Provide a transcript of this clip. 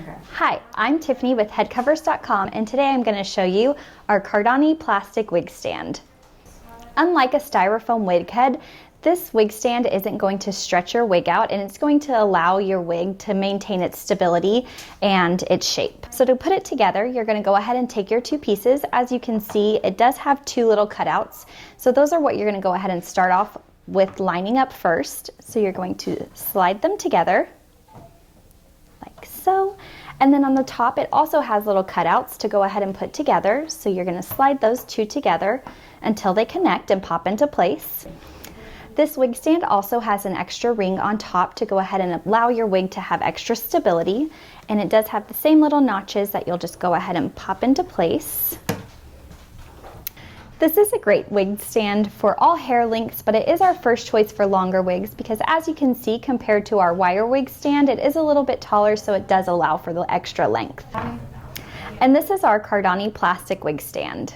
Hi, I'm Tiffany with headcovers.com, and today I'm going to show you our Cardani plastic wig stand. Unlike a styrofoam wig head, this wig stand isn't going to stretch your wig out, and it's going to allow your wig to maintain its stability and its shape. So to put it together, you're going to go ahead and take your two pieces. As you can see, it does have two little cutouts. So those are what you're going to go ahead and start off with lining up first. So you're going to slide them together like so. And then on the top, it also has little cutouts to go ahead and put together. So you're going to slide those two together until they connect and pop into place. This wig stand also has an extra ring on top to go ahead and allow your wig to have extra stability. And it does have the same little notches that you'll just go ahead and pop into place. This is a great wig stand for all hair lengths, but it is our first choice for longer wigs because, as you can see, compared to our wire wig stand, it is a little bit taller, so it does allow for the extra length. And this is our Cardani plastic wig stand.